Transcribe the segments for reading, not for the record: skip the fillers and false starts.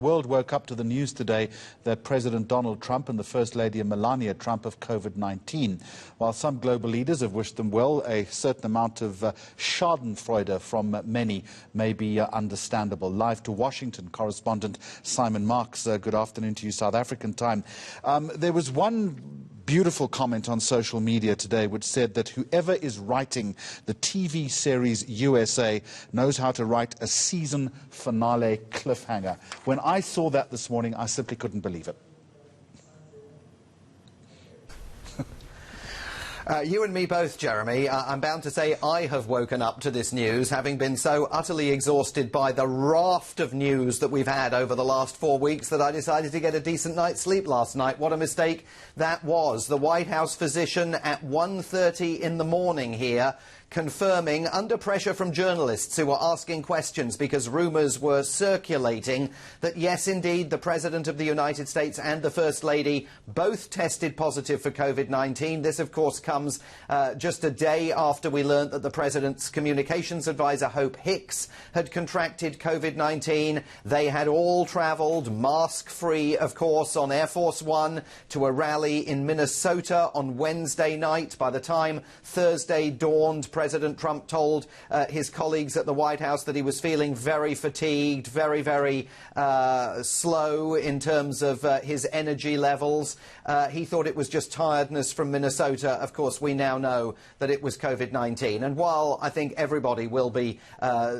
The world woke up to the news today that President Donald Trump and the First Lady Melania Trump have COVID-19. While some global leaders have wished them well, a certain amount of schadenfreude from many may be understandable. Live to Washington, correspondent Simon Marks. Good afternoon to you, South African time. There was one beautiful comment on social media today which said that whoever is writing the TV series USA knows how to write a season finale cliffhanger. When I saw that this morning, I simply couldn't believe it. You and me both, Jeremy. I'm bound to say I have woken up to this news, having been so utterly exhausted by the raft of news that we've had over the last 4 weeks that I decided to get a decent night's sleep last night. What a mistake that was. The White House physician at 1:30 in the morning here, confirming, under pressure from journalists who were asking questions because rumours were circulating, that yes, indeed, the President of the United States and the First Lady both tested positive for COVID-19. This, of course, comes just a day after we learnt that the President's communications advisor, Hope Hicks, had contracted COVID-19. They had all travelled mask-free, of course, on Air Force One to a rally in Minnesota on Wednesday night. By the time Thursday dawned, President Trump told his colleagues at the White House that he was feeling very fatigued, very slow in terms of his energy levels. He thought it was just tiredness from Minnesota. Of course, we now know that it was COVID-19. And while I think everybody will be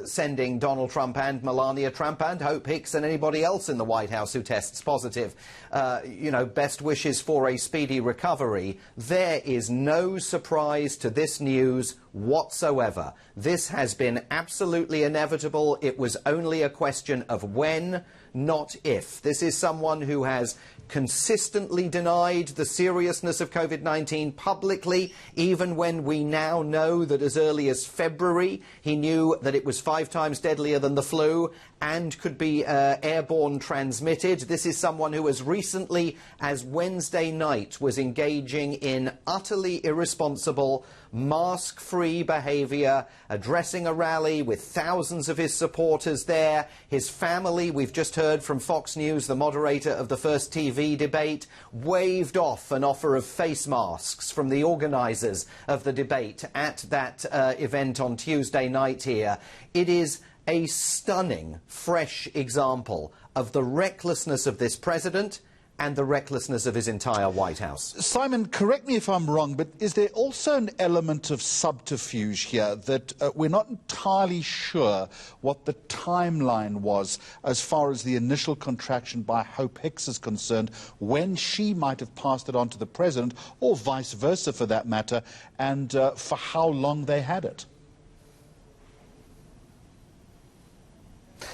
sending Donald Trump and Melania Trump and Hope Hicks and anybody else in the White House who tests positive, best wishes for a speedy recovery, there is no surprise to this news whatsoever. This has been absolutely inevitable. It was only a question of when, not if. This is someone who has consistently denied the seriousness of COVID-19 publicly, even when we now know that as early as February he knew that it was 5 times deadlier than the flu and could be airborne transmitted. This is someone who as recently as Wednesday night was engaging in utterly irresponsible, mask-free behaviour, addressing a rally with thousands of his supporters there. His family, we've just heard from Fox News, the moderator of the first TV debate, waved off an offer of face masks from the organisers of the debate at that event on Tuesday night here. It is a stunning, fresh example of the recklessness of this president and the recklessness of his entire White House. Simon, correct me if I'm wrong, but is there also an element of subterfuge here that we're not entirely sure what the timeline was as far as the initial contraction by Hope Hicks is concerned, when she might have passed it on to the president, or vice versa for that matter, and for how long they had it?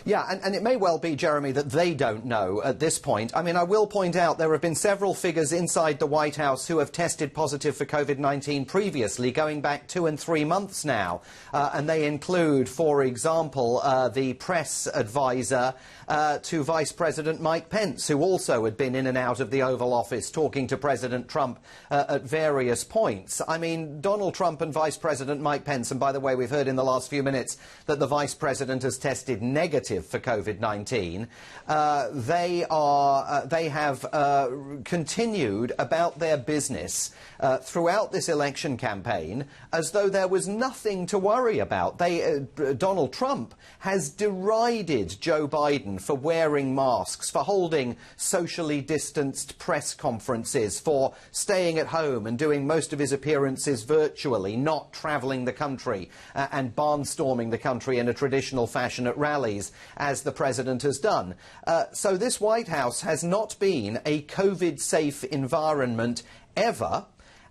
Yeah, and it may well be, Jeremy, that they don't know at this point. I mean, I will point out there have been several figures inside the White House who have tested positive for COVID-19 previously, going back 2 and 3 months now. And they include, for example, the press advisor to Vice President Mike Pence, who also had been in and out of the Oval Office talking to President Trump at various points. I mean, Donald Trump and Vice President Mike Pence, and by the way, we've heard in the last few minutes that the Vice President has tested negative for COVID-19. They have continued about their business throughout this election campaign as though there was nothing to worry about. Donald Trump has derided Joe Biden for wearing masks, for holding socially distanced press conferences, for staying at home and doing most of his appearances virtually, not travelling the country and barnstorming the country in a traditional fashion at rallies, as the president has done. So this White House has not been a COVID-safe environment ever.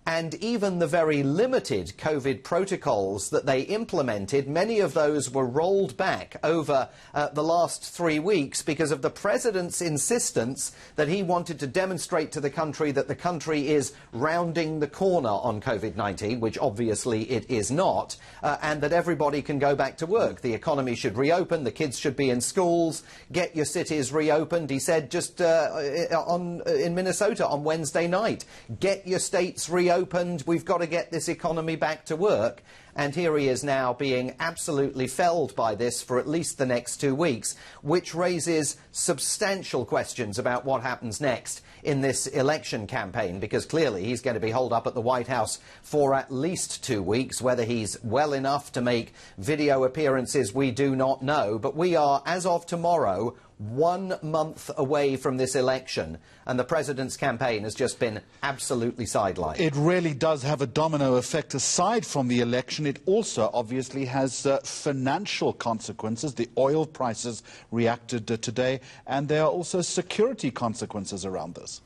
And even the very limited COVID protocols that they implemented, many of those were rolled back over the last 3 weeks because of the president's insistence that he wanted to demonstrate to the country that the country is rounding the corner on COVID-19, which obviously it is not, and that everybody can go back to work. The economy should reopen, the kids should be in schools, get your cities reopened. He said just in Minnesota on Wednesday night, get your states reopened. reopened. We've got to get this economy back to work. And here he is now being absolutely felled by this for at least the next 2 weeks, which raises substantial questions about what happens next in this election campaign, because clearly he's going to be holed up at the White House for at least 2 weeks. Whether he's well enough to make video appearances, we do not know. But we are, as of tomorrow, 1 month away from this election, and the president's campaign has just been absolutely sidelined. It really does have a domino effect. Aside from the election, it also obviously has financial consequences. The oil prices reacted today, and there are also security consequences around this.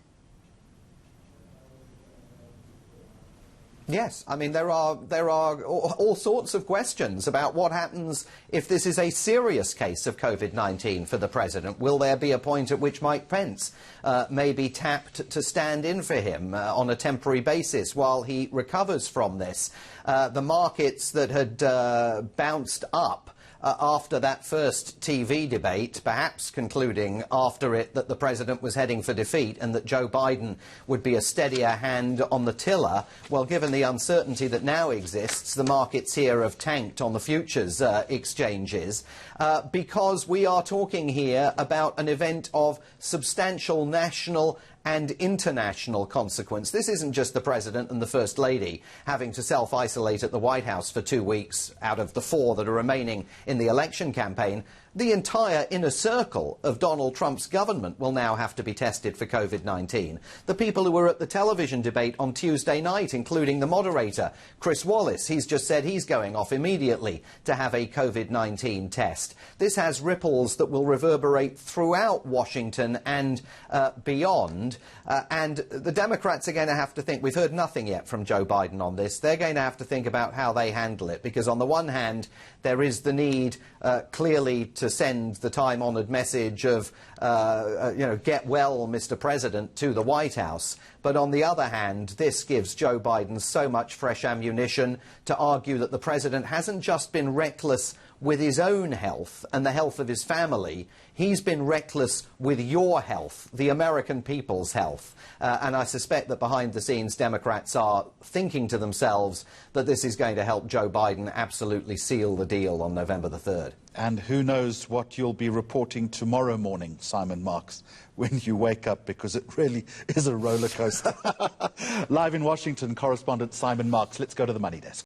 Yes, I mean, there are all sorts of questions about what happens if this is a serious case of COVID-19 for the president. Will there be a point at which Mike Pence may be tapped to stand in for him on a temporary basis while he recovers from this? The markets that had bounced up after that first TV debate, perhaps concluding after it that the president was heading for defeat and that Joe Biden would be a steadier hand on the tiller. Well, given the uncertainty that now exists, the markets here have tanked on the futures exchanges because we are talking here about an event of substantial national and international consequence. This isn't just the President and the First Lady having to self-isolate at the White House for 2 weeks out of the 4 that are remaining in the election campaign. The entire inner circle of Donald Trump's government will now have to be tested for COVID-19. The people who were at the television debate on Tuesday night, including the moderator, Chris Wallace, he's just said he's going off immediately to have a COVID-19 test. This has ripples that will reverberate throughout Washington and beyond. And the Democrats are going to have to think, we've heard nothing yet from Joe Biden on this, they're going to have to think about how they handle it, because on the one hand, there is the need clearly to send the time-honoured message of, get well, Mr. President, to the White House. But on the other hand, this gives Joe Biden so much fresh ammunition to argue that the president hasn't just been reckless with his own health and the health of his family. He's been reckless with your health, the American people's health. And I suspect that behind the scenes, Democrats are thinking to themselves that this is going to help Joe Biden absolutely seal the deal on November the 3rd. And who knows what you'll be reporting tomorrow morning, Simon Marks, when you wake up, because it really is a roller coaster. Live in Washington, correspondent Simon Marks. Let's go to the money desk.